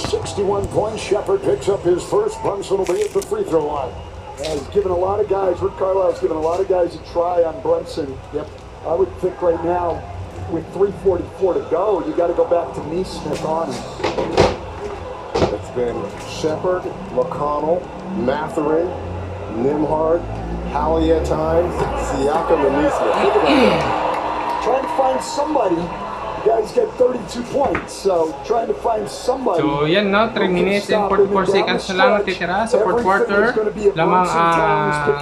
61 points. Shepard picks up his first. Brunson will be at the free throw line. Yeah, he's given a lot of guys, Rick Carlisle's given a lot of guys a try on Brunson. Yep. I would think right now, with 3:44 to go, you got to go back to Neesmith on him. It's been Shepard, McConnell, Matherin, Nimhard, Halley at times, Siakam, and Neesmith. Look at that. Trying to find somebody. You guys get 32 points, so trying to find somebody. So yan no, 3 minutes and 44 seconds na lang natitira sa fourth quarter. Lamang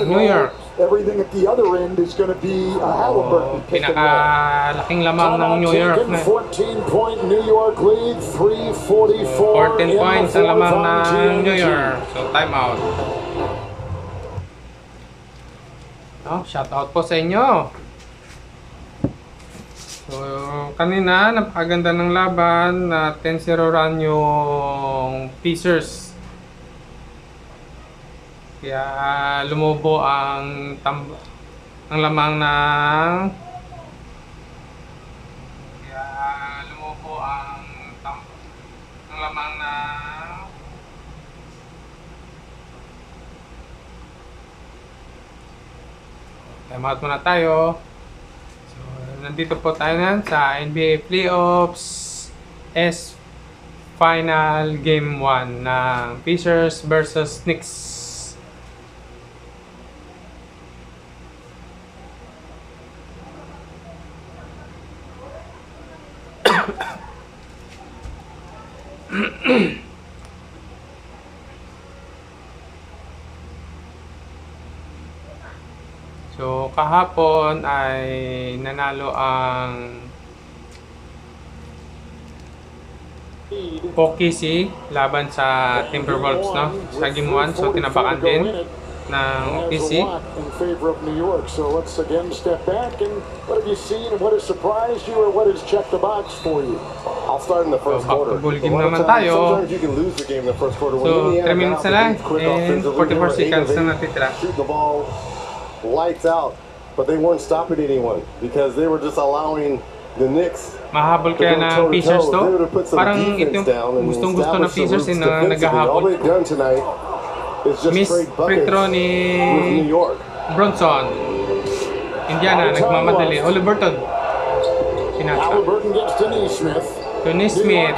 New York. Everything at the other end is going to be a Halliburton pick and roll. Pinakalaking lamang ng New York na 14-point New York lead, 3:44. 14 points ang lamang ng New York. So time out. No, shout out po sa inyo. So kanina napakaganda ng laban na 10-0 run yung Pacers. Kaya lumubo ang lamang ng lamang ng time out muna tayo. So nandito po tayo na sa NBA Playoffs S Final Game 1 ng Pacers versus Knicks. So kahapon ay nanalo ang OKC laban sa Timberwolves, no? Sa game 1, so tinabakan din ng OKC. In favor of New York. So let's again step back and what have you seen and what has surprised you or what has checked the box for you? I'll start in the first quarter. Back-to-ball game naman tayo. Sometimes you can lose the game in the first quarter. So 3 minutes na lang and 44 seconds na natitira. Shoot the ball lights out, but they weren't stopping anyone because they were just allowing the Knicks. Mahabol kaya ng Pacers to. Parang ito yung gustong-gusto ng Pacers na naghahabol. Miss free throw ni Brunson. Indiana, nagmamadali. Halliburton. Pinasa. Halliburton gets to Neesmith. To Neesmith.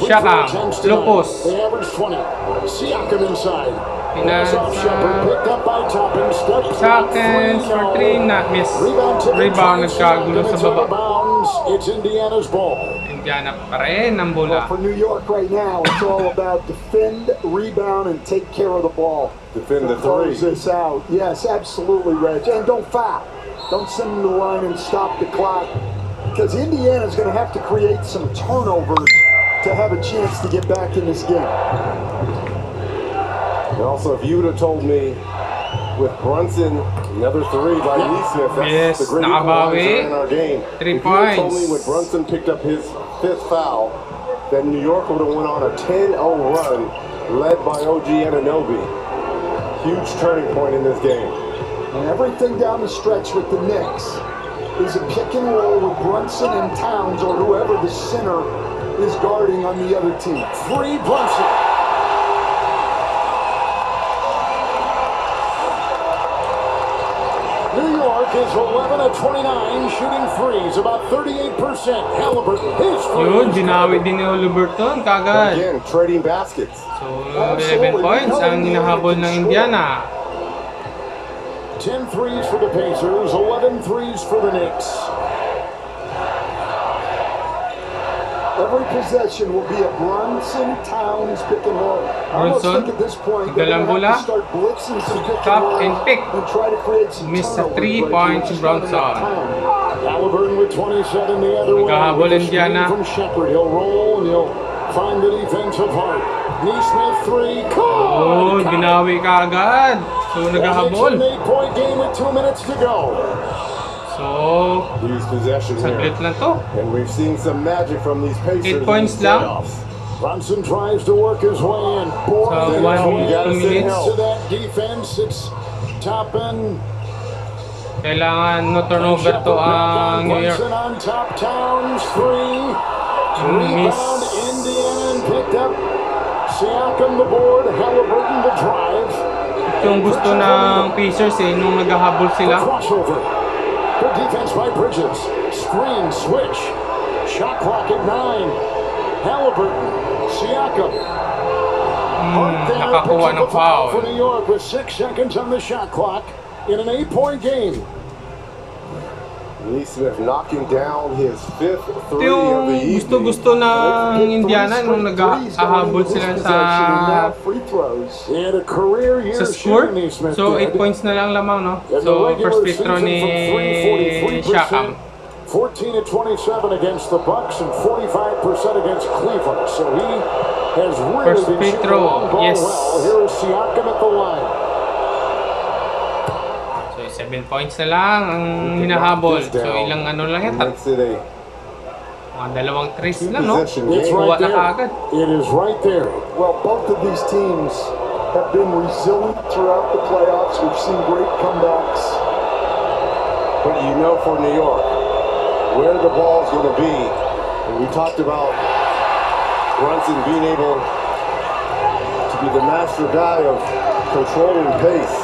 Siakam. Lopez. They average 20. Siakam inside. Pinasa. Picked up by Toppin. Seconds for 3 na miss. Rebound, nagkagulo sa baba. It's Indiana's ball. Indiana pa rin ang bola. For New York right now, it's all about defend, rebound, and take care of the ball. Defend the three. Close this out. Yes, absolutely, Reg. And don't foul. Don't send them to the line and stop the clock. Because Indiana's going to have to create some turnovers to have a chance to get back in this game. And also, if you would have told me with Brunson, another 3 by Neesmith, that's the great equalizer in our game. 3 if points. you told me when Brunson picked up his 5th foul, that New York would have went on a 10-0 run led by OG Anunoby. Huge turning point in this game. And everything down the stretch with the Knicks is a pick and roll with Brunson and Towns or whoever the center is guarding on the other team. Free Brunson. New York is 11 of 29 shooting threes, about 38%. Halliburton, his free. Yun, binawi din ni Halliburton kagad. Again, trading baskets. So 11 points ang hinahabol ng Indiana. 10 threes for the Pacers, 11 threes for the Knicks. Every possession will be a Brunson Towns pick and roll. I almost think at this point they're going to have to start blitzing some pick and roll and try to create some Miss 3 points Brunson. Halliburton with 27 the other way. Naghahabol Indiana. From Shepard, he'll roll and he'll find the defensive heart. Neesmith 3. Oh, binawi kagad. So naghahabol. It's an 8-point game with 2 minutes to go. So, Huge possession saglit here. lang to. And we've seen some magic from these Pacers. 8 points lang. Brunson tries to work his way in. So, 1 minutes. To that defense, it's Toppin. Kailangan no turnover to ang New York. On top, Towns 3. Miss. Rebound, Indiana picked up. Siakam the board, Halliburton the drive. Yung gusto ng Pacers nung naghahabol sila. Crossover. Good defense by Bridges. Screen, switch. Shot clock at 9. Halliburton, Siakam. Nakakuha ng foul. For New York with 6 seconds on the shot clock in an 8-point game. Neesmith knocking down his 5th three of Yung the evening. gusto ng Indiana nung nag-ahabol sila sa score. So 8 points na lang lamang, no? So first free throw ni Siakam. 14 at 27 against the Bucks and 45% against Cleveland. So he has really First been free shooting throw, the long ball yes. well. Here is Siakam at the line. So 7 points na lang ang hinahabol. So ilang ano lang yan? Mga dalawang threes lang, no? It's Kuha right na there. kaagad. It is right there. Well, both of these teams have been resilient throughout the playoffs. We've seen great comebacks. But you know, for New York, where the ball's going to be, and we talked about Brunson being able to be the master guy of controlling pace.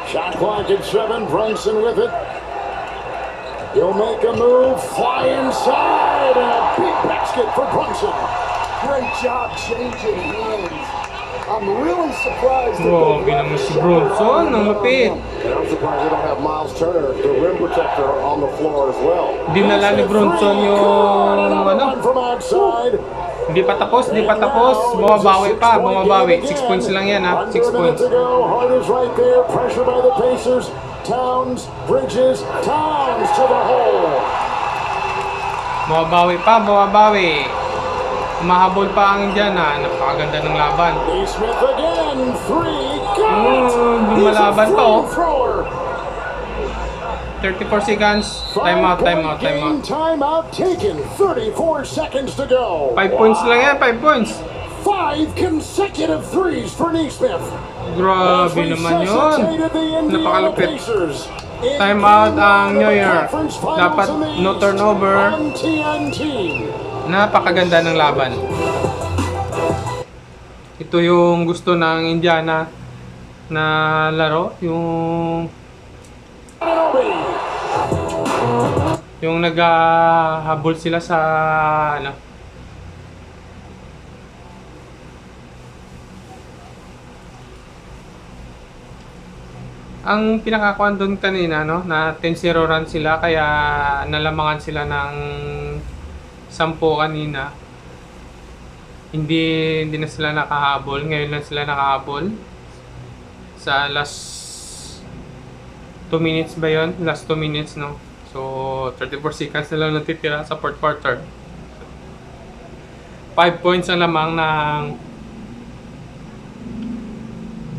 Shot clock at 7. Brunson with it. He'll make a move. Fly inside. And a big basket for Brunson. Great job changing hands. I'm really surprised that Grabe naman si Bronson. Ang lapit. And I'm surprised they don't have Miles Turner, the rim protector, on the floor as well. Dinala ni Bronson yung ano. From outside. Hindi pa tapos. Bumabawi pa. 6 points lang yan, ha? 6 points. To go. Hart is right there. Pressure by the Pacers. Towns, Bridges, Towns to the hole. Bumabawi. Umahabol pa ang Indiana. Napakaganda ng laban. Neesmith again. 3. Got it. Lumalaban pa, oh. Thrower. 34 seconds. Timeout. Timeout taken. 34 seconds to go. 5 points lang yan. 5 points. 5 consecutive threes for Neesmith. Grabe naman yun. Napakalupit. Timeout ang New York. Dapat no turnover. Napakaganda ng laban. Ito yung gusto ng Indiana na laro. Yung naghahabol sila sa ano. Ang pinakakuan doon kanina, no, na 10-0 run sila, kaya nalamangan sila ng 10 kanina. Hindi na sila nakahabol. Ngayon lang sila nakahabol. Sa last 2 minutes ba yun? Last 2 minutes, no? So, 34 seconds na lang natitira sa fourth quarter. 5 points ang lamang ng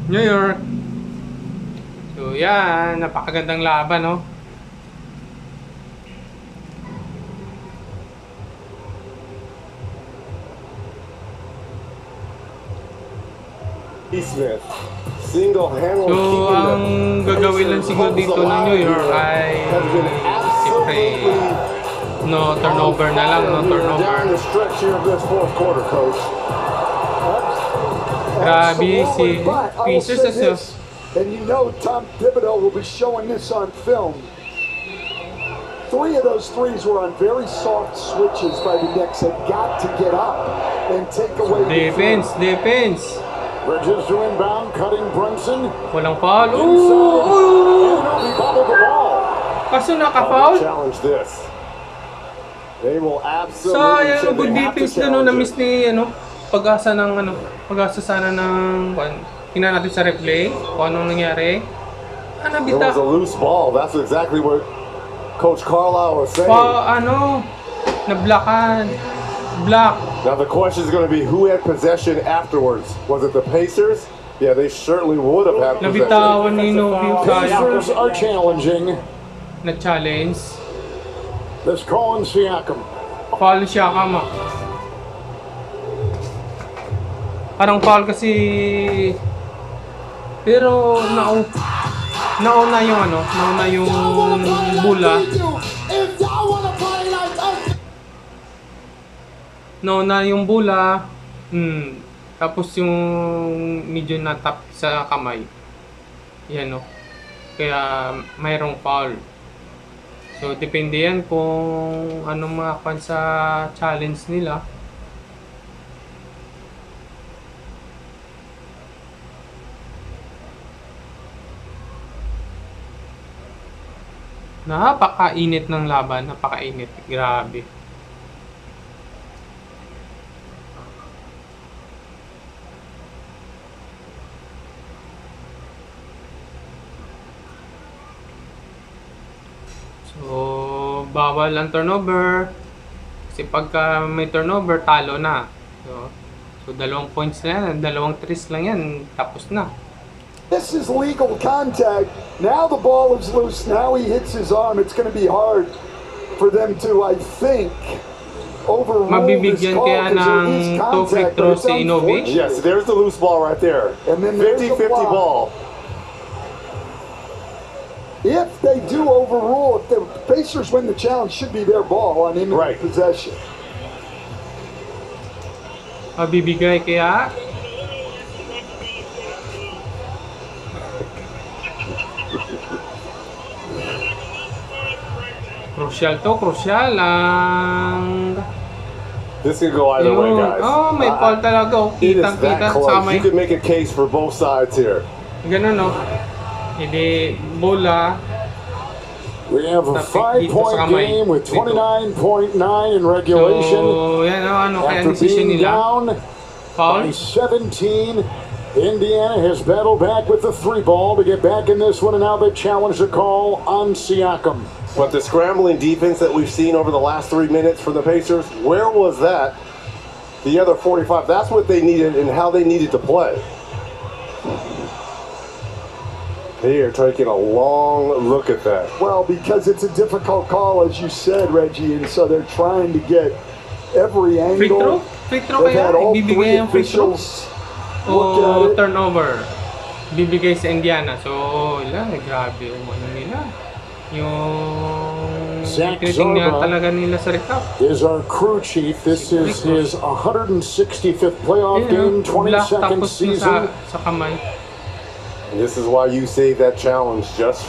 New York. So, yan. Napakagandang laban, no? Neesmith, single-handedly So, keeping ang gagawin lang siguro dito ng New York ay siyempre no turnover na lang, no turnover. Down the stretch here of this fourth quarter, coach. Grabe si Absolutely, but I will Pacers say this, and you know Tom Thibodeau will be showing this on film. 3 of those threes were on very soft switches by the Knicks. Have got to get up and take away Defense. Bridges to inbound, cutting Brunson. Walang foul. He bobbled the ball. Kaso naka-foul. Challenge this. They will absolutely Sayang, say good they have to defense na, no, challenge na-miss it. ni pag-asa sana ng tingnan natin sa replay kung anong nangyari. There Nabita. was a loose ball. That's exactly what Coach Carlisle was saying. Nablakan. Block. Now the question is going to be who had possession afterwards. Was it the Pacers? Yeah, they certainly would have had possession. Nabitawan ni Novi Pacers are challenging. na-challenge. This call on Siakam. Foul siya kama. Parang foul kasi pero nauna yung ano, nauna yung bula. Nauna yung bula. Tapos yung medyo natap sa kamay. Yan o. Kaya mayroong foul. So depende yan kung anong makakuan sa challenge nila. Napakainit ng laban, napakainit. Grabe. So, bawal ang turnover. Kasi pagka may turnover, talo na. So 2 points na yan, 2 trees lang yan, tapos na. This is legal contact. Now the ball is loose. Now he hits his arm. It's going to be hard for them to, I think, overrule Mabibigyan this call kaya because there ng is 2 free contact, but throws it's si Inoue? unfortunate. Yes, there's the loose ball right there. And then there's the 50-50 block. ball. If they do overrule, if the Pacers win the challenge, should be their ball on imminent Right. possession. Mabibigay kaya? Crucial to, crucial ang... This can go either way, guys. Oh, may foul talaga. Oh. It is Kitang-kita that sa close. kamay. You can make a case for both sides here. Ganun, no? Hindi, bola. We have a Tapik dito 5-point sa kamay. game with Dito. 29.9 in regulation. So, yan, ano kaya After decision being nila? down Foul? by 17, Indiana has battled back with the 3 ball to get back in this one, and now they challenge the call on Siakam. But the scrambling defense that we've seen over the last 3 minutes from the Pacers, where was that? The other 45, that's what they needed and how they needed to play. They are taking a long look at that. Well, because it's a difficult call, as you said, Reggie, and so they're trying to get every Free throw? angle. Free throw They've kaya? had all Ibibigay 3 yung free throw? officials look at O it. turnover? Bibigay sa Indiana. So, ilan, grabe yung ano nila. Yung Zach tinitingnan Zarba talaga nila sa recap. is our crew chief. This is his 165th playoff game, Black 22nd tapos na season. sa kamay. And this is why you save that challenge just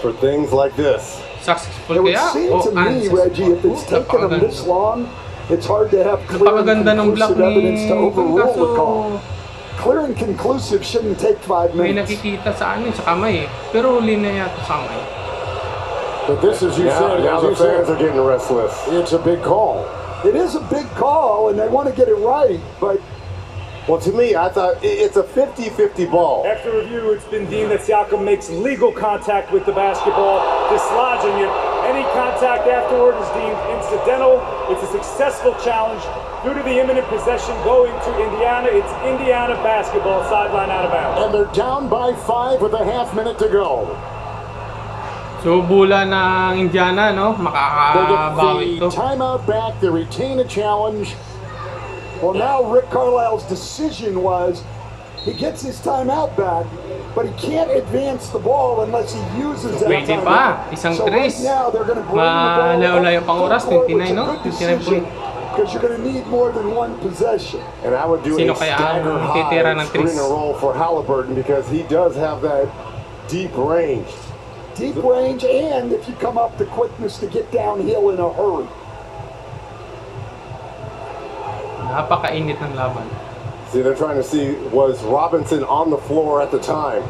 for things like this. Successful It would kaya? seem O to me, Reggie, if it's taken them this long, it's hard to have clear and Napakaganda ng block conclusive ni evidence to overrule kaso the call. Clear and conclusive shouldn't take 5 may minutes. nakikita sa ano sa kamay eh. Pero huli na yata sa kamay. But this, as you said, Now the fans are getting restless. it's a big call. It is a big call, and they want to get it right, but Well, to me, I thought it's a 50-50 ball. After review, it's been deemed that Siakam makes legal contact with the basketball, dislodging it. Any contact afterward is deemed incidental. It's a successful challenge. Due to the imminent possession going to Indiana, it's Indiana basketball, sideline out of bounds. And they're down by 5 with a half minute to go. So bula ng Indiana, no? They Makakabawi get the to. timeout back. They retain a challenge. well, now Rick Carlisle's decision was he gets his timeout back, but he can't advance the ball unless he uses that Pwede timeout. pa. Isang so tres. right now they're going to bring the ball Malayo-layo up pang oras, full court, 29, which is a no? good 29 decision, point. because you're going to need more than one possession. And I would do Sino a kaya stagger ang titira high ng screen tris? and roll for Halliburton because he does have that deep range. Deep range, and if you come up the quickness to get downhill in a hurry. Napakainit ng laban. See, they're trying to see, was Robinson on the floor at the time?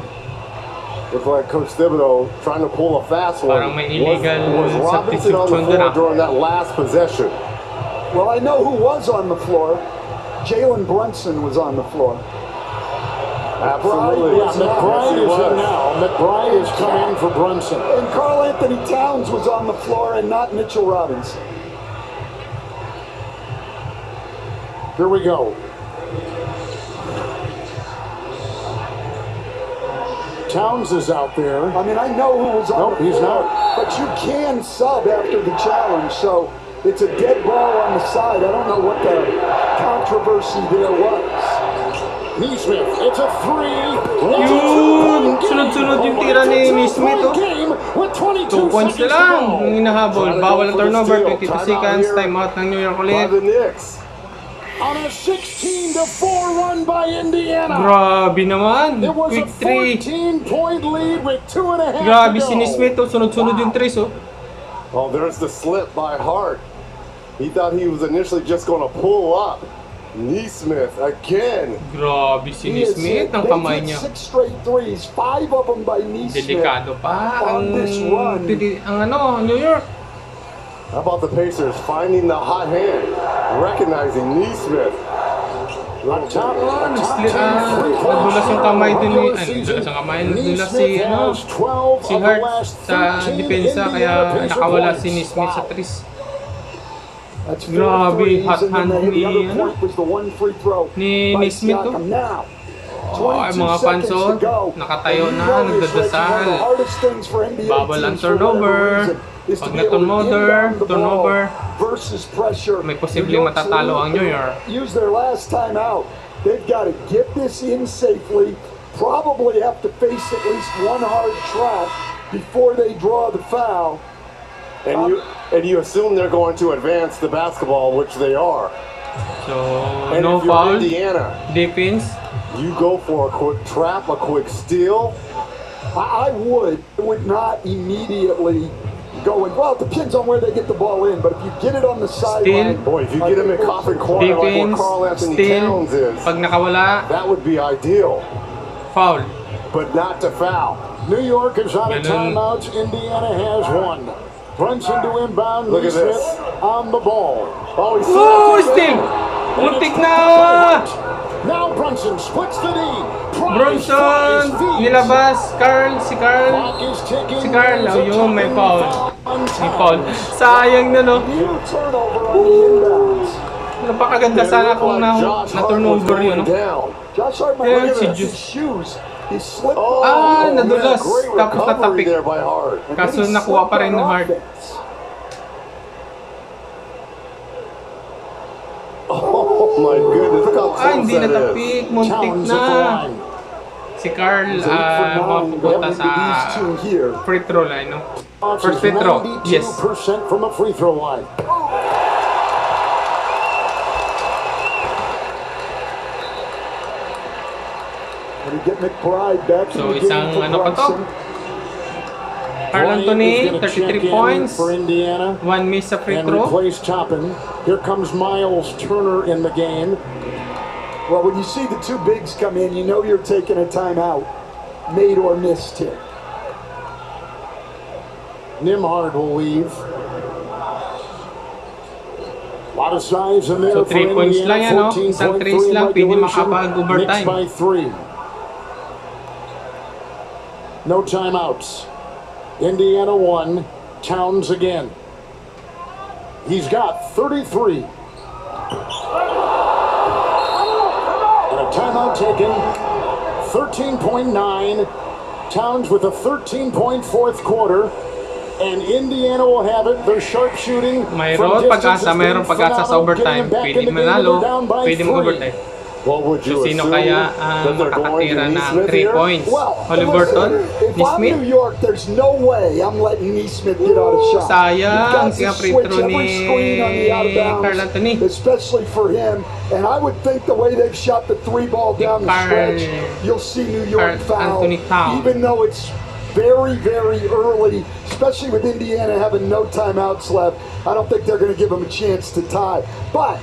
Looked like Coach Thibodeau trying to pull a fast one. Parang may illegal Was Robinson on the substitution floor din, ah. during that last possession? Well, I know who was on the floor. Jalen Brunson was on the floor. Absolutely. Yeah, McBride Yes, he is in was. now. McBride is coming in for Brunson. And Karl Anthony Towns was on the floor and not Mitchell Robinson. Here we go. Towns is out there. I mean, I know who was on Nope, the he's floor, not. but you can sub after the challenge, so it's a dead ball on the side. I don't know what the controversy there was. Neesmith, it's a three. Yun! Sunod-sunod yung tira ni Neesmith, oh. 2 points na lang ang hinahabol. Bawal ang turnover, 22 seconds, timeout ng New York By ulit. the Knicks. On a 16-4 run by Indiana. Grabe naman, It was a quick 3. 14-point lead with 2.5 Grabe to si go. Neesmith, oh. Sunod-sunod yung 3, oh. Oh, there's the slip by Hart. He thought he was initially just going to pull up. Neesmith again. Grabe si Neesmith, ang kamay niya. 6 straight threes, 5 of them by Neesmith. Delikado pa ang, On this run. New York. How about the Pacers finding the hot hand, recognizing Neesmith? Nadulas yung kamay din ni, nadulas ang kamay, nadulas si Hart sa depensa, kaya nakawala si Neesmith sa 3. Grabe, hot hand ni Neesmith, oh. Oh, ay mga fans, oh, nakatayo na, nagdadasal. Bawal ang turnover. Pag na-turnover, may posibleng matatalo ang New York. Use their last time out. They've got to get this in safely. Probably have to face at least one hard trap before they draw the foul. And you assume they're going to advance the basketball, which they are. So, And no if you're foul, Indiana, defense. you go for a quick trap, a quick steal. I would not immediately go in. Well, it depends on where they get the ball in, but if you get it on the sideline. Boy, if you get him in coffin corner like where Defense, Carl Anthony steal. Towns is, Pag nakawala, that would be ideal, foul. but not to foul. New York is out of Ganun. timeouts. Indiana has one. Brunson to inbound. Look at Neesmith this. on the ball. Oh, he's Oh, steal! Muntik na! Now Brunson splits the D. Price Bronson! flies feet. Nilabas! Si Carl! Clock is ticking. Si Carl, There's a oh, yun, may ticking foul. on May foul. Towns. Sayang na, no? New turnover on the inbounds. Napakaganda It sana looked kung like Josh Hart was na-turnover yun, going no? down. Josh Hart might Yeah, look si at his Juice. shoes. He slipped Oh, man, nadulas. great Tapos recovery natapik. there by Hart. and Kaso then he nakuha pa slipped rin on ng Hart. offense. Oh my goodness, look how close Hindi that is. natapik. Muntik Towns at the na. line. Si Carl, 8 for 9 mapupunta going sa to these two here. free throw line, no? Towns First is free throw. Yes. 92% from the free throw line. When you get McBride back So, in the game isang for ano pa to? Brunson. Carl Bryant is Anthony, gonna check 33 in points. for Indiana 1 miss sa free and throw. replace Toppin. Here comes Miles Turner in the game. Well, when you see the two bigs come in, you know you're taking a timeout, made or missed here. Nimhard will leave. A lot of size in there So, for 3 points lang yan, no? 14.3 Isang threes lang, pwede regulation. makapag-overtime. Knicks by 3. No timeouts. Indiana 1, Towns again. He's got 33. And a timeout taken. 13.9. Towns with a 13-point fourth quarter. And Indiana will have it. They're sharpshooting. Mayroon pag-asa, mayroon pag-asa sa overtime. Pwede manalo, pwede mag-overtime. What would So, you sino assume kaya that ang they're going makakatira to ng Neesmith 3 here? points? Well, Haliburton? listen, if I'm Neesmith? New York, there's no way I'm letting Neesmith get out of shot. Sayang, You've got to siya free switch throw every ni screen on the out of bounds, Carl Anthony. especially for him. And I would think the way they've shot the 3 ball down the Carl- stretch, you'll see New York Carl foul, Anthony Towns. even though it's very, very early, especially with Indiana having no timeouts left. I don't think they're going to give them a chance to tie. But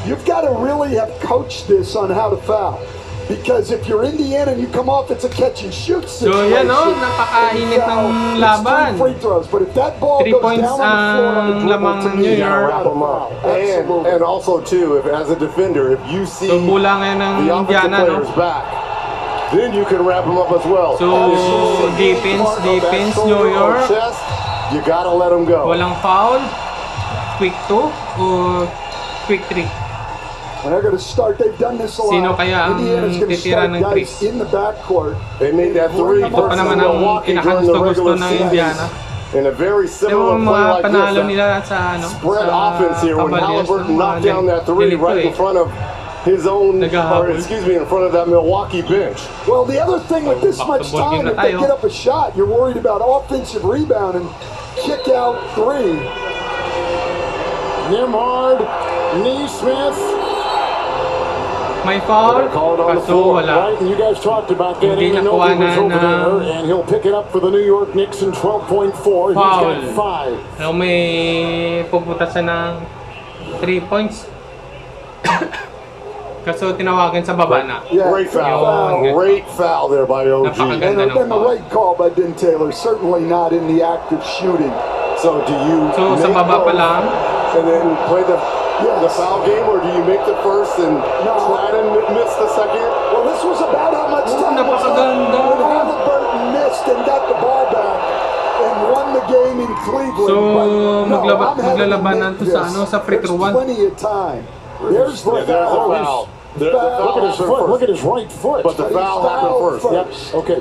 you've got to really have coached this on how to foul. Because if you're Indiana and you come off, it's a catch and shoot situation. yan, no? Napakainit ng laban. It's 3 free throws, but if that ball 3 goes points down on the floor on the ang dribble, lamang to ng me, New you're York. out Wrap of 'em up. foul. Absolutely. And also too, if as a defender, if you see So, bulang yan ng the offensive Indiana, no? players back, then you can wrap them up as well. So, As you see defense, part of that defense, shoulder New or York. chest, you gotta let them go. Walang foul, quick 2, o quick 3. And they're going to start. They've done this a lot. Sino kaya ang Indiana's going to titira start ng guys threes? in the backcourt. They made that three Ito pa versus naman ang Milwaukee during the pinakagusto-gusto regular ng season. Indiana. In a very Yung similar play mga like panalo this, nila sa spread offense here when Cavaliers Halliburton ng mga knocked down that three ganito right in front of his own, or Naghahabol. excuse me, in front of that Milwaukee bench. Well, the other thing with this much Back-to-ball game time, na if they tayo. get up a shot, you're worried about offensive rebound and kick out three. Nimhard, Neesmith. May foul, They're called on the kaso floor, wala. Right, and you guys talked about that. Hindi Anunoby nakuha was na over ng- there, and he'll pick it up for the New York Knicks in 12.4. He's Foul. got 5. Ano, may pupunta siya ng 3 points. Kaso tinawagan sa baba na. Yeah, Great foul. Yun. Great foul there by OG. Napakaganda. And the right call by Din Taylor, certainly not in the act of shooting. So do you So sa make baba pa both lang, and then play the Yes. foul game, or do you make the first and No. try to miss the second? Well, this was about how much time was left napakaganda. when Halliburton missed and got the ball back and won the game in Cleveland. So, But no, I'm having to maglalabanan make to sa this. ano, sa free throw There's 1. plenty of time. There's the Yeah, there's a foul. There's the foul Look at his happened foot. Look first. at his right foot. But the foul happened first. Yep. Okay.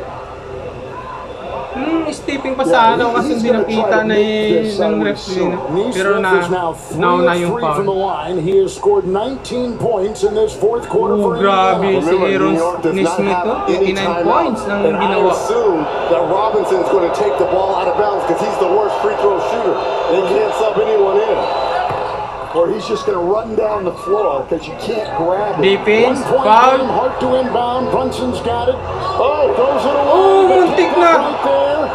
Stepping pa sa ano kasi he's hindi gonna nakita try to na make this, I ng would referee. assume. Pero Neesmith is now 3 nauna of yung 3 from the foul. line. He has scored 19 points in this fourth quarter Oh, for grabe. Indiana. Si Remember, Aaron New York does not Neesmith, have oh, any 89 timeout. points nang And I ginawa. assume that Robinson's going to take the ball out of bounds because he's the worst free throw shooter. They can't sub anyone in. Or he's just going to run down the floor because you can't grab it. Defense, 1 point foul. game, Hart to inbound. Brunson's got it. Oh, throws it away. Oh, The muntik kick na. right there.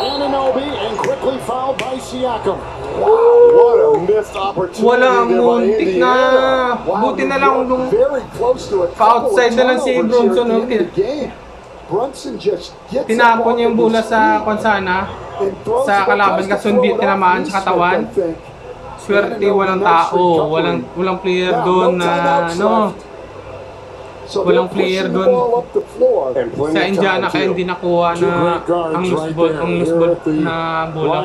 Anunoby, and quickly fouled by Siakam. What a missed opportunity Walang there by muntik Indiana. na. Wow, Buti New na lang York nung very close to it. outside na lang si Bronson, no? Brunson just gets tinapon niya yung bola sa konsana. sa kalaban kasi hindi tinamaan sa katawan. Swerte, walang tao, walang player doon na ano, walang player doon sa Indiana kaya hindi nakuha na ang loose ball na bola.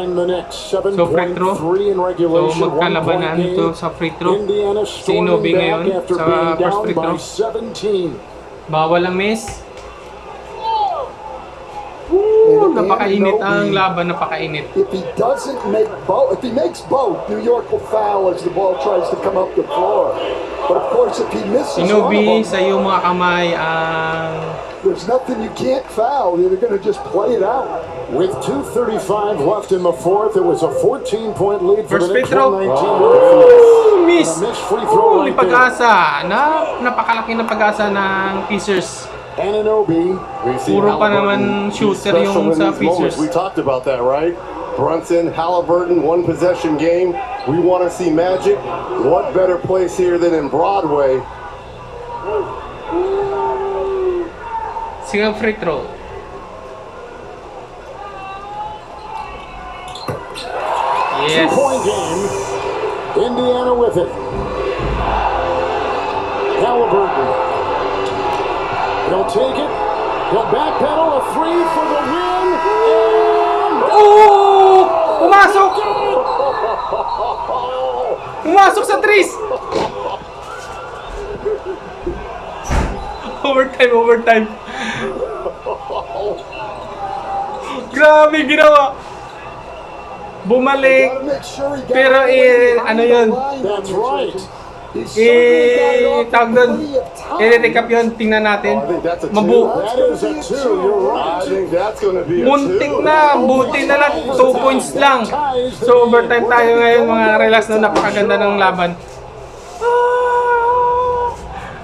So free throw. So magkalabanan to sa free throw. Si Inobi ngayon sa first free throw. Bawal ang miss. Napakainit ang laban, napakainit. If he doesn't make both, if he makes both, New York will foul as the ball tries to come up the floor. But of course, if he misses one of Inobi, them, sa iyong mga kamay ang there's nothing you can't foul. They're going to just play it out. With 2:35 left in the fourth, it was a 14-point lead for first the free Knicks. throw. 119. Miss! And a missed free throw May right there. pag-asa. Napakalaki ng pag-asa ng Pacers. Anunoby. Puro pa naman shooter yung sa Pacers. We talked about that, right? Brunson, Halliburton, one possession game. We want to see magic. What better place here than in Broadway? Sige, free throw. Yes. Two-point game. Indiana with it. Halliburton. He'll take it. He'll backpedal a three for the win. And Oh! Pumasok! Pumasok sa threes! Overtime. Grabe ginawa. Bumalik. Gotta make sure he got Pero, all the way behind ano the yun? line. That's right. He certainly got it off Tawag doon. plenty of time. I-recap yun, tingnan natin. I think that's a two. That is a two. You're I right. think that's going to be a Muntik two. na, buti na lang, 2 points lang. So overtime tayo ngayon, mga relax na, napakaganda ng laban.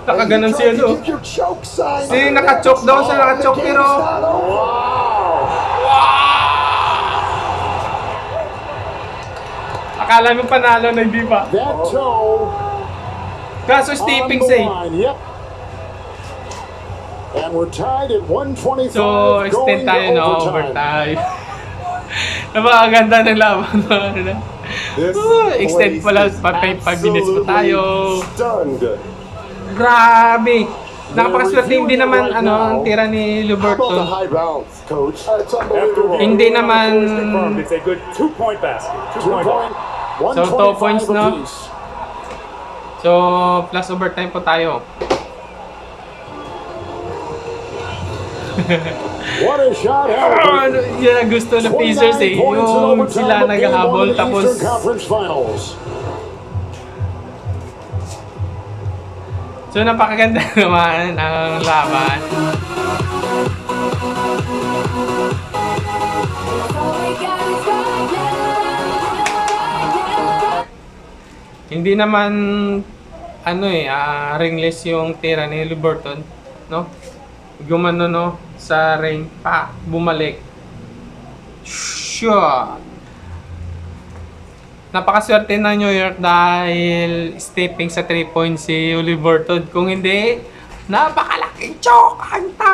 Nakaganon siya Tried to no. give your choke sign. Si naka-choke daw, sa naka-choke pero akala mo panalo na hindi pa. That toe Kaso on stepping the say. line. Yep. And we're tied at 125 So extend going tayo to na overtime. Napakaganda ng laban. This Extend place pala, is 5 minutes pa tayo. stunned. Grabe! Nakapakaswerte, hindi naman ang tira ni How about the Luberton. high bounce, coach? It's After unbelievable. review, Hindi the naman- score is confirmed. It's a good 2-point basket. 2-point. 2-point. So, 2 points, 125 no? apiece. So, plus overtime po tayo. What a shot, Halliburton. Yan ang gusto ng Pacers 29 points in Yung overtime sila of game one naghahabol in the tapos Eastern Conference Finals. So, napakaganda naman ang laban. Hindi naman ringless yung tira ni Liberton, no? Gumano no sa ring pa bumalik. Shot. Napakaswerte ng New York dahil stepping sa 3 points si Liberton. Kung hindi, napakalaking choke anta.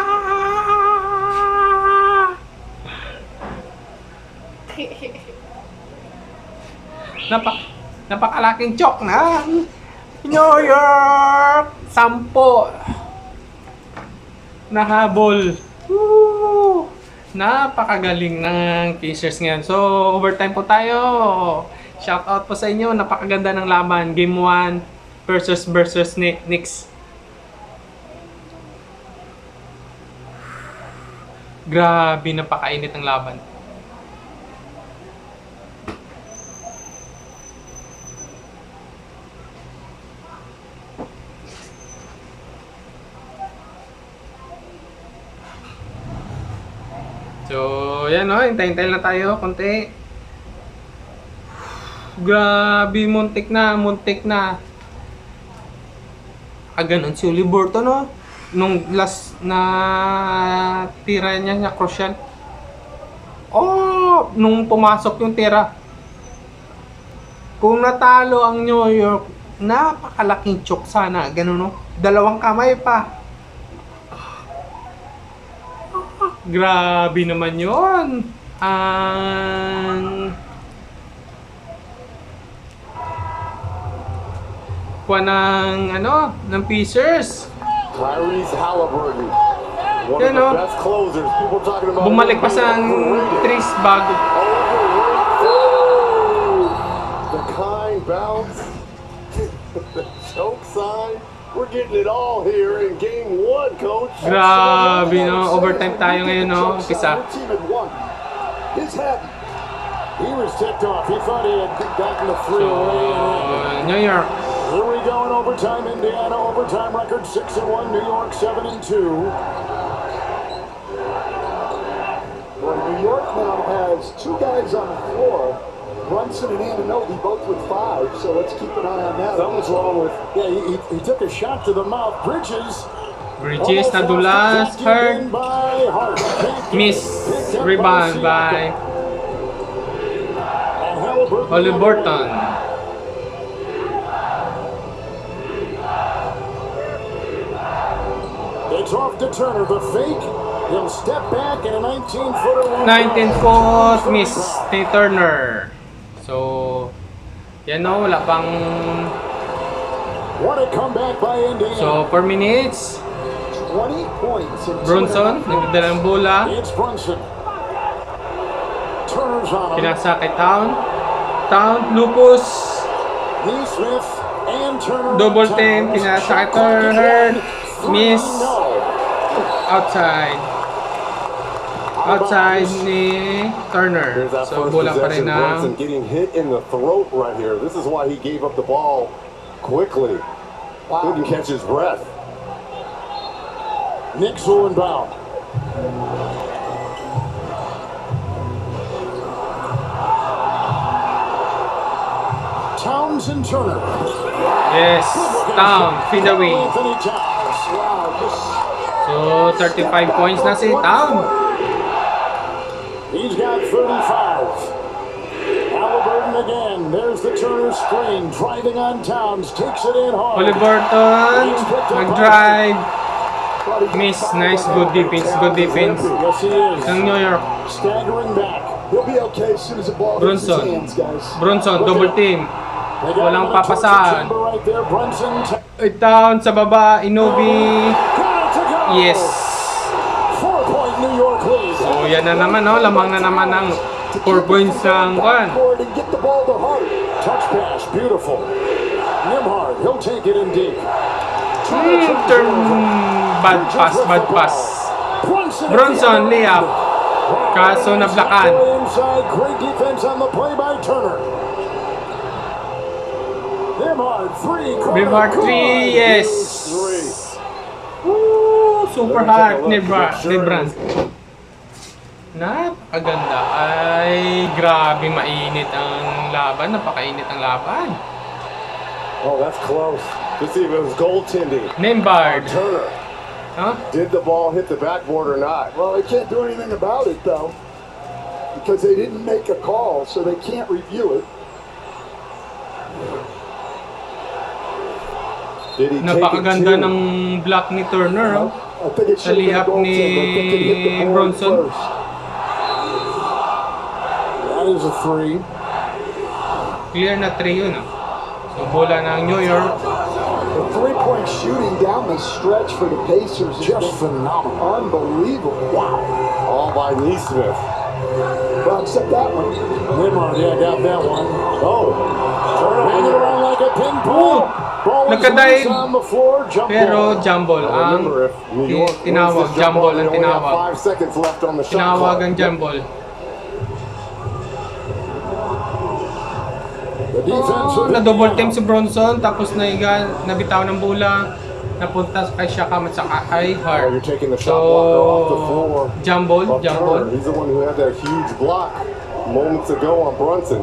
Napakalaking choke ng New York! 10 nahabol. Woo! Napakagaling ng Pacers ngayon. So, overtime po tayo. Shout out po sa inyo. Napakaganda ng laban. Game 1 versus Knicks. Grabe, napakainit ang laban. So, yan o. Hintay-hintay na tayo. Konti. Grabe, muntik na. Ganun si Liberton, no? Nung last na tira niya crucial. Oh, nung pumasok yung tira. Kung natalo ang New York, napakalaking choke sana. Ganun, no? 2 kamay pa. Grabe naman yun. Ang ng Pacers. Tyrese Halliburton, one of the best closers. People talking about bumalik pa sa Tris bago. The kind bounce, the choke sign. We're getting it all here in game 1, coach. Grabe, no? Overtime tayo ngayon, no? Umpisa. He was ticked off. He thought he had gotten the free away. New York. Here we go in overtime. Indiana overtime record 6-1. New York 7-2. Well, New York now has 2 guys on the floor. Brunson and Anunoby both with 5, so let's keep an eye on that. Something's wrong with... Yeah, he took a shot to the mouth. Bridges nadulas. Hurt. Miss. Rebound by Halliburton. It's off to Turner. The fake. He'll step back and a 19-footer. 19-foot miss ni Turner. So, yan o, wala pang... What a comeback by Indiana. So, 4 minutes. 20 points. Brunson, nagdala ng bola. It's Brunson. Turner's on him. Pinasakit Town, Lupus. Neesmith and Turner. Double team, pinasakit Turner. Miss. Outside ni Turner. So, bola pa rin na. Brunson getting hit in the throat right here. This is why he gave up the ball quickly. Couldn't catch his breath. Knicks will inbound. Towns and Turner. Yes, Town, feed away. Anthony Towns. So, 35 points na si Town. He's got 35. Halliburton again. There's the Turner screen. Driving on Towns. Takes it in hard. Halliburton, nag-drive. Miss, nice, good defense. Yes, he is. Ng New York. Staggering back. He'll be okay as soon as the ball hits his hands, guys. Brunson, double team. Walang papasahan. Right there. Brunson. Town sa baba, Inobi. Yes. 4-point New York lead. So, yan na naman, no? Lamang na naman ng 4 points ng Kwan. Touch pass, beautiful. Nimhard, he'll take it in deep. Turn, bad pass. Brunson, layup. Kaso nablakan. Inside, great defense on the play by Turner. Nembhard, three. Nembhard 3, yes. Three. Woo, super hot, Nembhard. Sure. Napakaganda. Ay, grabe mainit ang laban. Napakainit ang laban. Oh, that's close. Let's see if it was goaltending. Nembhard. Turner. Huh? Did the ball hit the backboard or not? Well, they can't do anything about it, though, because they didn't make a call, so they can't review it. Did he take it Napakaganda too? ng block ni Turner. Oh. I think it should have been a Talihap ni goaltender. I think it hit the board Bronson. first. That is a three. Clear na 3 yun. Oh. So, bola ng New York. The three-point shooting down the stretch for the Pacers is Just just phenomenal. unbelievable. Wow. All by Neesmith. Well, except that one. Nembhard, yeah, got that one. Oh, Hanging around like a ping pong. Ball is Nagkadive. loose on the floor. Jump Pero ball. jumble ang remember if New York tinawag. wins this jump Jumble ball, they ang only have tinawag. 5 seconds left on the shot Tinawag clock. ang jumble. The defense Oh, of na double team Indiana. si Bronson, tapos nabitaw ng bola, napunta kay Siakam at saka kay Oh, Hart. you're taking the shot blocker off the floor. Jumble, of Turner. jumble. He's the one who had that huge block moments ago on Brunson.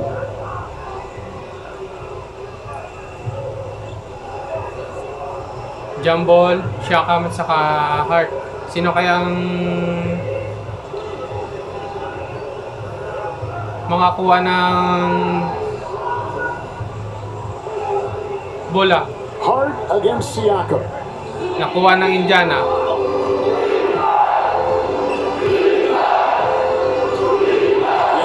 Jumble, Siakam at saka Hart. Sino kayang makakuha ng bola? Hart against Siakam. Nakuha ng Indiana.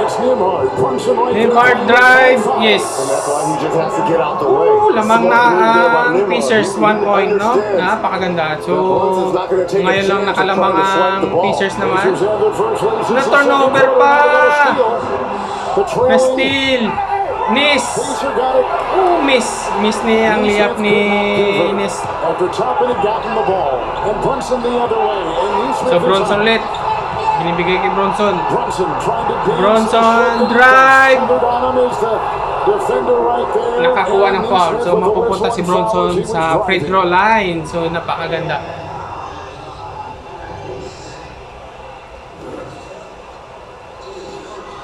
It's Nembhard. Brunson right Nembhard there. drive, yes. And that's why he just has to get out the way. Oh, lamang na Smart move there by ang Nembhard. Pacers He 1 point, no? understands. Napakaganda. So, Brunson's not gonna take a ngayon lang chance of nakalamang trying to swipe ang the ball. Pacers naman. Pacers have their first lead since Na the turnover second quarter. pa! They got a steal. The Na trailing steal. Miss. Pacer got it. Oh, miss. Miss niya ang layup ni Ines. After Toppin had gotten the ball. And Brunson the other way. And Neesmith So, is Bronson out. ulit. Binibigay kay Bronson. Brunson trying to dance. Bronson drive. Covered on him is the defender right there. Nakakuha ng And foul. Neesmith So, with the mapupunta whistle si and Bronson fouls. He was sa free driving. throw line. So, napakaganda.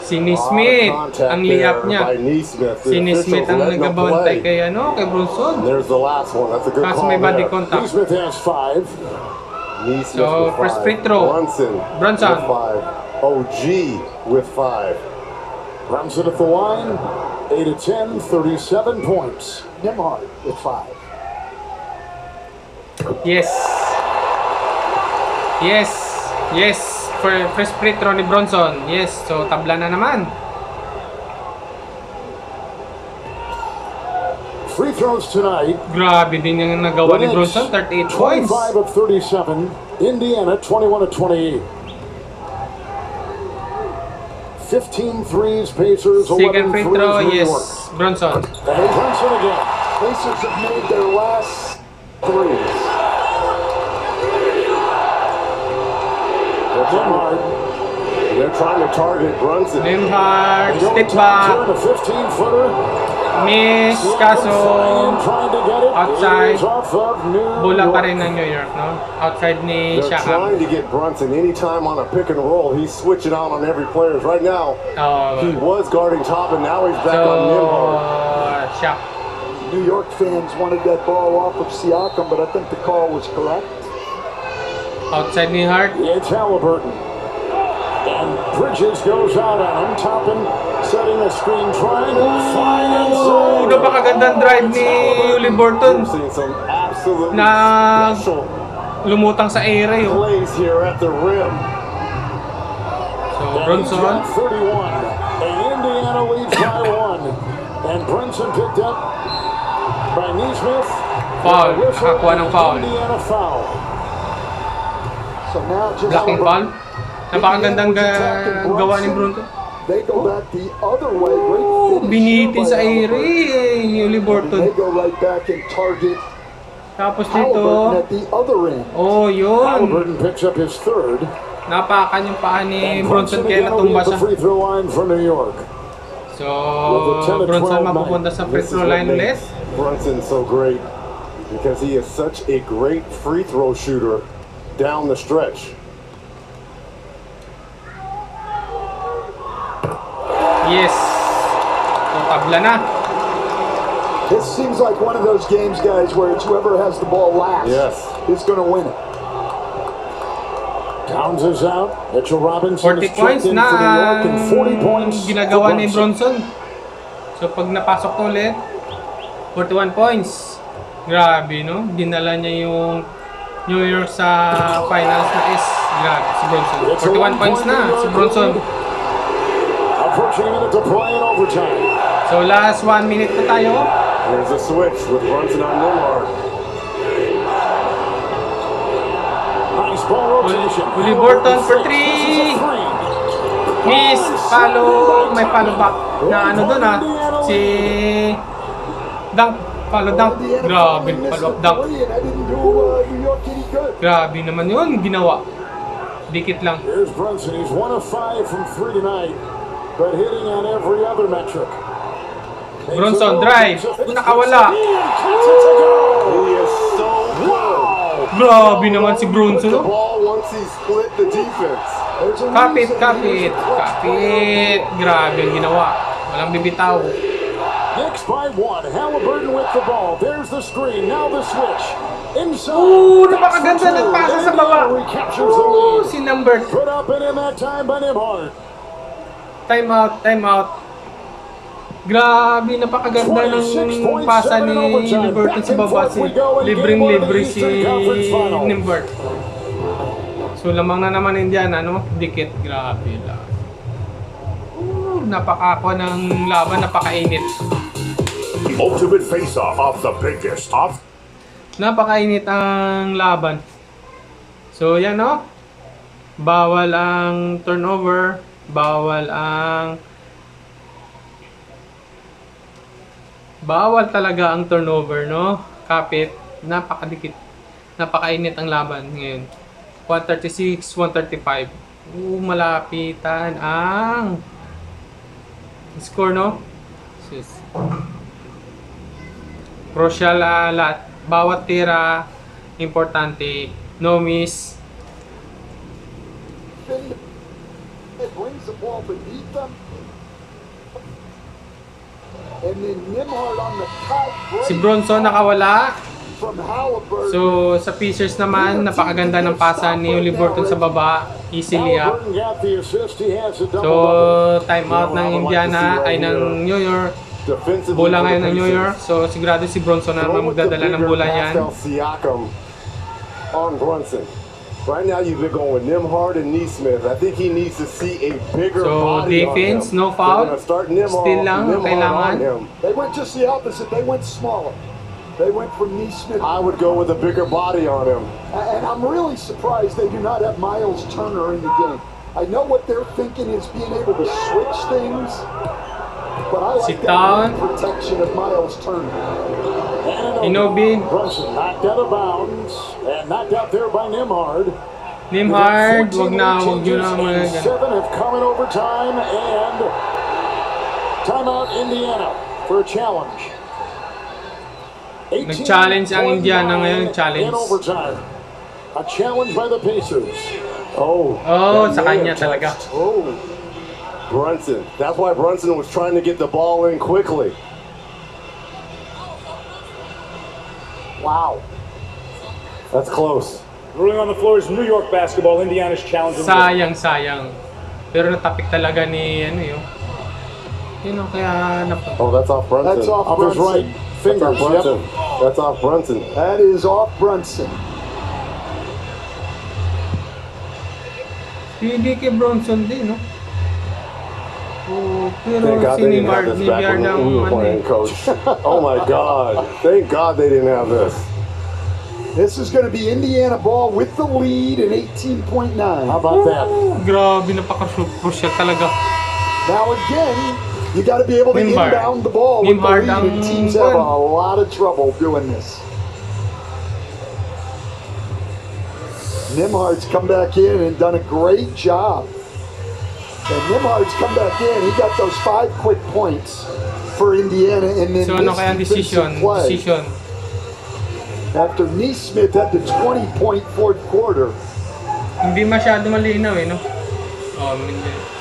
Si Neesmith, ang layup niya. Si Neesmith ang nagabantay kay kay Bronson. There's the last one. That's a good Kaso call may body there. contact. Neesmith has 5. Neesmith So, with first 5. free throw. Brunson. with 5. OG with 5. Brunson at the line. 8 of 10, 37 points. Nembhard with 5. Yes. Yes. Yes. First free throw ni Bronson. Yes. So, tabla na naman. Free throws tonight. Grabe din yung nagawa ni The Knicks, Bronson. 38 points. 25 of 37. Indiana, 21 of 28. 15 threes, Pacers, 11 Second free threes, throw. New Yes. York. Bronson. And Brunson again. Pacers have made their last threes. They're trying to target Brunson. Nembhard. They Step don't back. turn a 15-footer. Miss. Kaso, Trying to get it. outside. It is off of New bola York. pa rin ng New York, no? Outside ni They're Siakam. trying to get Brunson anytime on a pick and roll. He's switching out on every player. Right now, he was guarding top, and now he's back on Nembhard. So, Siak. New York fans wanted that ball off of Siakam, but I think the call was correct. Outside ni Hart. It's Halliburton. And Bridges goes out on him. Toppin setting a screen, trying to fly Oh, inside. napakagandang drive ni Uli Burton. We're seeing some absolutely Na- special Lumutang sa area yun. plays here at the rim. So, And he's Bronson. got 31. And Indiana leads by 1. And Brunson picked up by Neesmith. Foul. And a whistle Nakakuha ng and foul. Indiana foul. So now just Blocking foul. Napakagandang gawa ni Bronson. They go back the other way. Great Oh, finish binitin by sa Halliburton. area ni Uli And Burton. they go right back and target Tapos Halliburton dito, at the other end. oh yun. Halliburton picks up his third. Napakan yung paa ni And Bronson kaya again will be natumba at the siya. free throw line for New York. So, With the 10 to Bronson 12 mapupunta sa free This is throw what line ulit. makes Brunson's so great because he is such a great free throw shooter down the stretch. Yes. So, tabla na. This seems like one of those games, guys, where it's whoever has the ball last is going to win it. Towns is out. Mitchell Robinson 40 is points checked in na for New York and 40 points ginagawa for ni Brunson. Bronson. So pag napasok ko ulit, 41 points. Grabe, no? Dinala niya yung New York sa finals na is. Grabe, si Bronson. 41 points na si Bronson. Approaching a minute to play in overtime. So last 1 minute na tayo. There's a switch with Brunson on Nimhard. Nice ball rotation. Uli Burton for 3. Miss, follow. May follow back na ano doon si Dunk. Follow dunk. Grabe, follow up dunk. Grabe naman yun, ginawa. Dikit lang. Here's Brunson. He's 1 of 5 from 3 tonight, but hitting on every other metric. Bronson drive. Nakawala. He is so good. Grabe naman si Bronson. The ball once he split the defense. Kapit. Grabe ang ginawa. Walang bibitaw. Knicks by 1. Halliburton with the ball. There's the screen. Now the switch. Inside. Ooh, napakaganda ng pasa sa baba. Recaptures the Ooh, lead. si Number. Put up and in that time by Nimhard. Time out. Grabe, napakaganda ng pasa ni Liberton sa baba. Libreng-libre si Nimbert. So lamang na naman Indiana, no? Dikit. Grabe lang. Napakakwa ng laban, napakainit. Ultimate face-off of the biggest of. Napakainit ang laban. So yan, no? Bawal ang turnover. Bawal talaga ang turnover, no? Kapit, napakadikit. Napakainit ang laban ngayon. 136, 135. Malapitan ang score, no? Crucial lahat. Bawat tira, importante. No miss. It brings the ball beneath them. And then Nimhard on the cut. Si Bronson nakawala. From Halliburton. So, sa Pacers naman, napakaganda ng pasa ni Liberton sa baba. Easily up. So, timeout ng Indiana, ay ng New York. Bola ngayon ng New York. So, sigurado si Bronson na magdadala ng bola yan. On Brunson. Right now, you've been going with Nimhard and Neesmith. I think he needs to see a bigger So, body defense, on him. no foul. Still lang, Nimhard kailangan. on him. They went just the opposite. They went smaller. They went from Neesmith. I would go with a bigger body on him. And I'm really surprised they do not have Miles Turner in the game. I know what they're thinking is being able to switch things, but I like that protection of Miles Turner. Inobin. Brunson knocked out of bounds and knocked out there by Nimhard. Nimhard, wag na mga 7 have come in overtime and timeout Indiana for a challenge. Nag-challenge ang Indiana ngayon, challenge. In overtime. A challenge by the Pacers. Oh, sa kanya talaga. Oh, Brunson. That's why Brunson was trying to get the ball in quickly. Wow. That's close. Ruling on the floor is New York basketball. Indiana's challenge. Sayang. Pero natapik talaga ni kaya Oh, that's off Brunson. That's off His Brunson. right fingers. Brunson. That's off Brunson. That is off Brunson. Hindi kay Bronson din, no? Pero Thank God si they didn't have Nimhard, this back when we were playing, Coach. Oh my God. Thank God they didn't have this. This is going to be Indiana ball with the lead in 18.9. How about that? Grabe, napaka-crucial talaga. Now again, you got to be able to Nimhard. inbound the ball with the Nimhard lead, and ang teams have a lot of trouble doing this. Nimhard's come back in and done a great job. And Nimhard's come back in. He got those 5 quick points for Indiana, and then So ano kaya ang this defensive play. decision? After Neesmith had the 20-point fourth quarter. Hindi masyado malinaw no? Oh,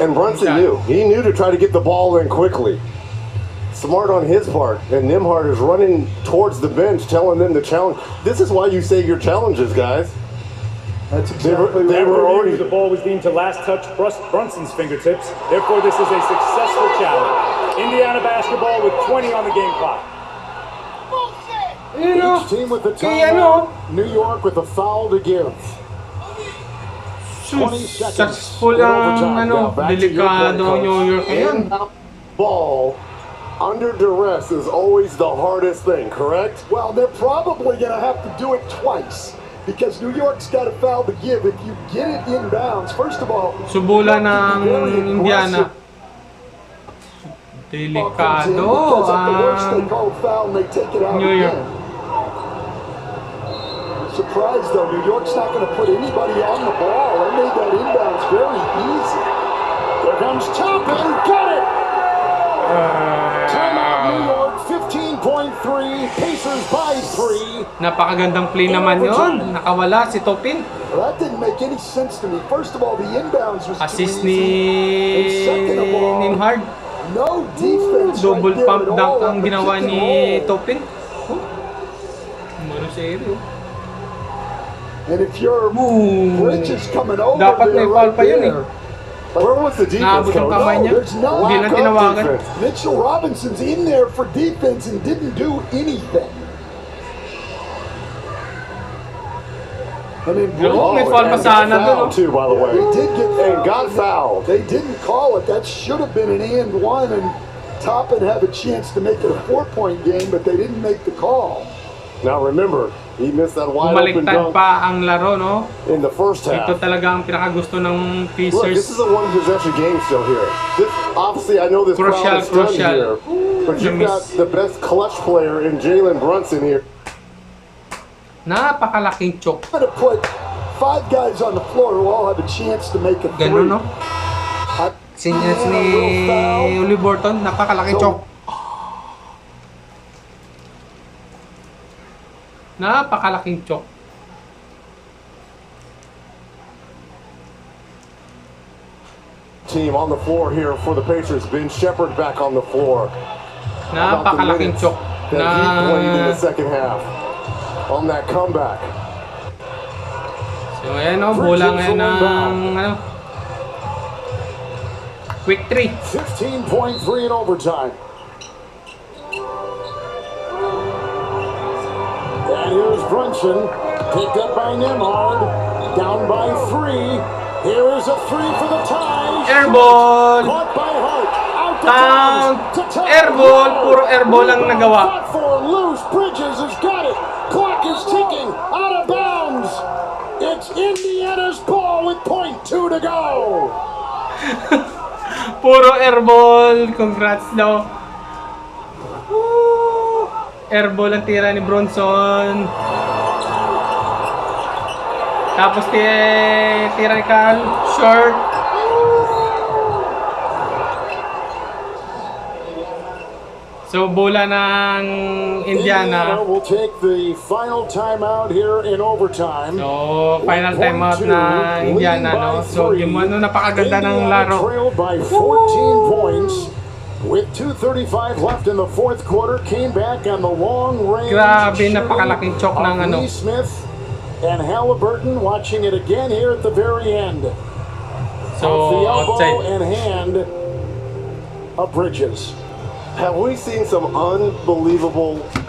And Brunson knew. He knew to try to get the ball in quickly. Smart on his part. And Nembhard is running towards the bench, telling them to challenge. This is why you save your challenges, guys. That's exactly They were already. The ball was deemed to last touch Brunson's fingertips. Therefore, this is a successful challenge. Indiana basketball with 20 on the game clock. Each team with the timeout. New York with a foul to give. 20 seconds. Successful in ang overtime. Now, back to your point, delikado Coach. New York ngayon. Ball under duress is always the hardest thing, correct? Well, they're probably going to have to do it twice because New York's got a foul to give. If you get it inbounds, first of all, Subula you have to be ng very Indiana. aggressive Delikado because at the worst they ang call a foul and they take it out New York. again. Surprised though, New York's not going to put anybody on the ball. They made that inbounds very easy. Here comes Toppin. Got it. Timeout New York. 15.3. Pacers by 3. Napakagandang play naman yon. Nakawala si Topin. Well, that didn't make any sense to me. First of all, the inbounds was too Assist easy. And second of all, ni Nembhard. no defense Double right there pump at dunk all ang on the ginawa pick and ni roll. Topin. Mano sa ito. And if you're Bridges coming over Dapat may there foul right pa yun there, Where was the defense, Naabot yung coach? kamay niya. there's no Hindi lang Lack of tinawagan. defense. Mitchell Robinson's in there for defense and didn't do anything. And then Oo, may Bridges, foul pa and sana got doon. fouled too, by the way. they did get And got fouled. They didn't call it. That should have been an and one, and Toppin had a chance to make it a 4-point game, but they didn't make the call. Now remember, he missed that wide open Bumaliktad dunk pa ang laro, no? in the first Ito half. talaga ang pinakagusto ng Look, this Pacers. is a one possession game still here. Obviously, I know this Crucial, crowd is stunned crucial. here, but you've got Miss. the best clutch player in Jalen Brunson here. Napakalaking choke. I'm going to put 5 guys on the floor who all have a chance to make a 3. Ganun, no? Sinyas ni Uli Burton, napakalaking choke. Napakalaking choke. Team on the floor here for the Pacers. Ben Shepherd back on the floor. About the Napakalaking minutes choke. that he played in the Na... second half on that comeback. So, ayan, no? Bola ngayon ng... Ano? Quick 3. 15.3 in overtime. And here's Brunson. Picked up by Nembhard. Down by 3. Here is a 3 for the ties. Airball! Caught by Hart. Out to Tang! Towns. To Towns. Airball! Puro airball ang nagawa. Fought for loose. Bridges has got it. Clock is ticking. Out of bounds. It's Indiana's ball with .2 to go. Puro airball. Congrats daw. Woo! Airball ang tira ni Bronson. Tapos tira ni Carl. Short. So, bola ng Indiana. will take the final timeout here in overtime. So, final timeout na Indiana, no? So, game 1, no? Napakaganda ng laro. Trailed by 14 points with 2:35 left in the fourth quarter. Came back on the long range. Grabe, napakalaking choke ng ano. Smith and Halliburton watching it again here at the very end. So, Off the elbow outside. and hand of Bridges. Have we seen some unbelievable